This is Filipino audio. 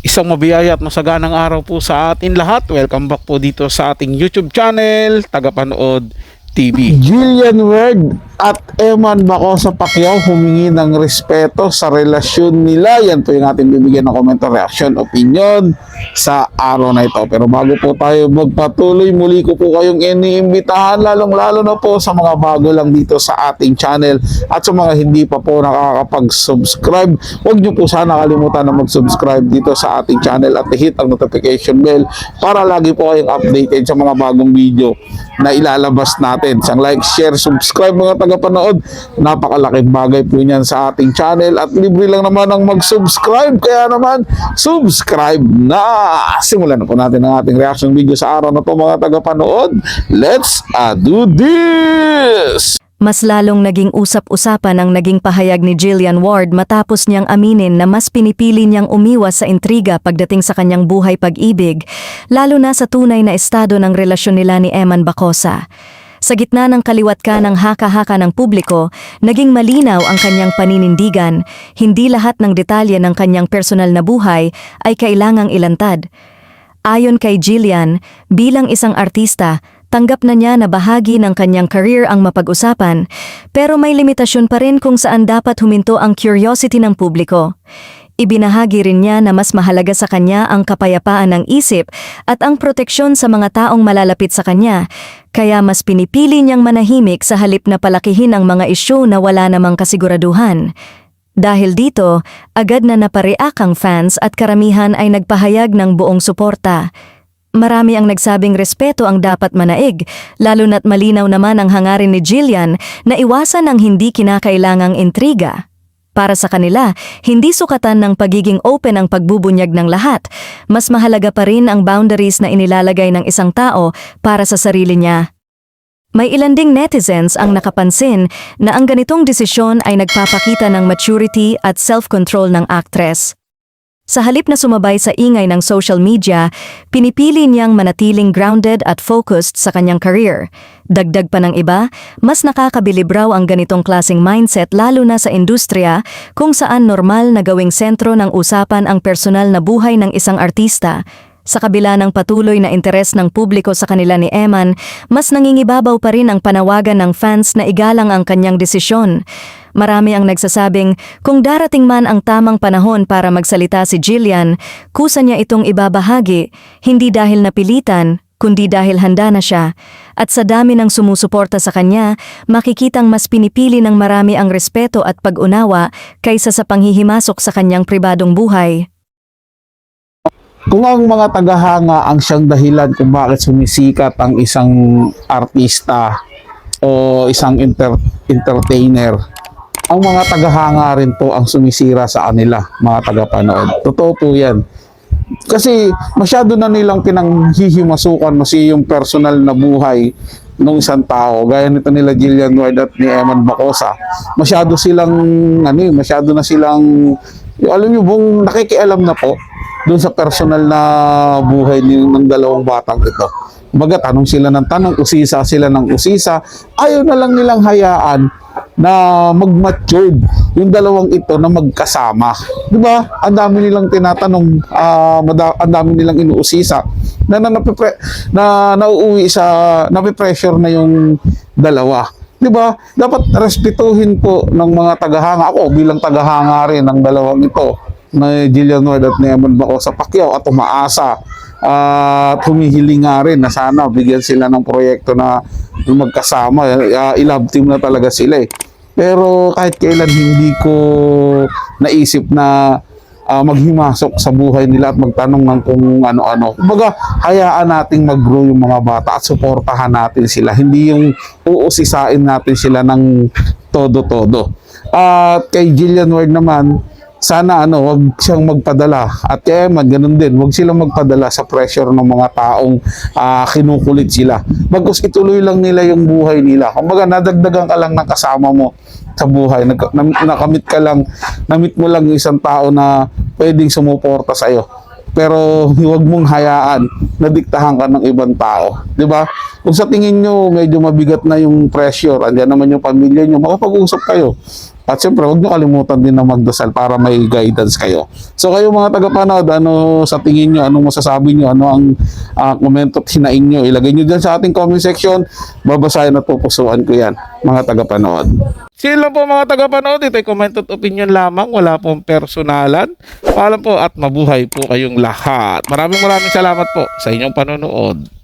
Isang mabiyaya at masaganang araw po sa atin lahat. Welcome back po dito sa ating YouTube channel, Tagapanood TV. Jillian Ward at Eman Bacosa Pacquiao humingi ng respeto sa relasyon nila. Yan po yung ating bibigyan ng komento, reaction, opinion sa araw na ito. Pero bago po tayo magpatuloy, muli ko po kayong iniimbitahan, lalong-lalo na po sa mga bago lang dito sa ating channel at sa mga hindi pa po nakakapag-subscribe. Huwag nyo po sana kalimutan na mag-subscribe dito sa ating channel at hit ang notification bell para lagi po kayong updated sa mga bagong video na ilalabas natin. Isang like, share, subscribe mga tagapanood. Napakalaking bagay po niyan sa ating channel at libre lang naman ang mag-subscribe. Kaya naman, subscribe na! Simulan na po natin ang ating reaction video sa araw na to mga tagapanood. Let's do this! Mas lalong naging usap-usapan ang naging pahayag ni Jillian Ward matapos niyang aminin na mas pinipili niyang umiwas sa intriga pagdating sa kanyang buhay pag-ibig, lalo na sa tunay na estado ng relasyon nila ni Eman Bacosa. Sa gitna ng kaliwat ka ng haka-haka ng publiko, naging malinaw ang kanyang paninindigan, hindi lahat ng detalye ng kanyang personal na buhay ay kailangang ilantad. Ayon kay Jillian, bilang isang artista, tanggap na niya na bahagi ng kanyang career ang mapag-usapan, pero may limitasyon pa rin kung saan dapat huminto ang curiosity ng publiko. Ibinahagi rin niya na mas mahalaga sa kanya ang kapayapaan ng isip at ang proteksyon sa mga taong malalapit sa kanya, kaya mas pinipili niyang manahimik sa halip na palakihin ang mga isyu na wala namang kasiguraduhan. Dahil dito, agad na napareact ang fans at karamihan ay nagpahayag ng buong suporta. Marami ang nagsabing respeto ang dapat manaig, lalo na't malinaw naman ang hangarin ni Jillian na iwasan ang hindi kinakailangang intriga. Para sa kanila, hindi sukatan ng pagiging open ang pagbubunyag ng lahat. Mas mahalaga pa rin ang boundaries na inilalagay ng isang tao para sa sarili niya. May ilan ding netizens ang nakapansin na ang ganitong desisyon ay nagpapakita ng maturity at self-control ng actress. Sa halip na sumabay sa ingay ng social media, pinipili niyang manatiling grounded at focused sa kanyang career. Dagdag pa ng iba, mas nakakabilib raw ang ganitong klaseng mindset lalo na sa industriya kung saan normal na gawing sentro ng usapan ang personal na buhay ng isang artista. Sa kabila ng patuloy na interes ng publiko sa kanila ni Eman, mas nangingibabaw pa rin ang panawagan ng fans na igalang ang kanyang desisyon. Marami ang nagsasabing kung darating man ang tamang panahon para magsalita si Jillian, kusa niya itong ibabahagi, hindi dahil napilitan, kundi dahil handa na siya. At sa dami ng sumusuporta sa kanya, makikitang mas pinipili ng marami ang respeto at pag-unawa kaysa sa panghihimasok sa kanyang pribadong buhay. Kung ang mga tagahanga ang siyang dahilan kung bakit sumisikat ang isang artista o isang entertainer, ang mga tagahanga rin po ang sumisira sa kanila, mga tagapanood. Totoo po yan. Kasi masyado na nilang pinanghihimasukan yung personal na buhay ng isang tao. Gaya nito nila Jillian Ward at ni Eman Bacosa. Masyado na silang, alam niyo bang nakikialam na po doon sa personal na buhay ng dalawang batang ito. Baga tanong sila ng tanong, usisa sila ng usisa, ayaw na lang nilang hayaan na mag-matured yung dalawang ito na magkasama. Di ba? Ang dami nilang tinatanong, ang dami nilang inuusisa na nauuwi sa, napipressure na yung dalawa. Di ba? Dapat respetuhin po ng mga tagahanga. Ako bilang tagahanga rin ng dalawang ito, na Jillian Ward at ni Eman Bacosa Pacquiao, at umaasa at humihiling nga rin na sana bigyan sila ng proyekto na magkasama. I-love team na talaga sila eh. Pero kahit kailan hindi ko naisip na maghimasok sa buhay nila at magtanong ng kung ano-ano. Kumbaga, hayaan nating mag-grow yung mga bata at suportahan natin sila. Hindi yung uusisain natin sila ng todo-todo. At kay Jillian Ward naman, sana wag siyang magpadala, at kaya man ganun din, wag silang magpadala sa pressure ng mga taong kinukulit sila. Bagkus ituloy lang nila yung buhay nila. Kumbaga nadagdagan ka lang ng kasama mo sa buhay, namit mo lang yung isang tao na pwedeng sumuporta sa iyo. Pero huwag mong hayaan na diktahan ka ng ibang tao, 'di ba? Kung sa tingin nyo medyo mabigat na yung pressure, andiyan naman yung pamilya nyo, makapag-usap kayo. At syempre, huwag nyo kalimutan din na magdasal para may guidance kayo. So kayo mga tagapanood, ano sa tingin nyo, anong masasabi nyo, ano ang komento at hinaing nyo, ilagay nyo dyan sa ating comment section, babasahin at pupusuan ko yan, mga tagapanood. Sila po mga tagapanood, ito'y comment at opinion lamang, wala pong personalan. Paalam po at mabuhay po kayong lahat. Maraming salamat po sa inyong panonood.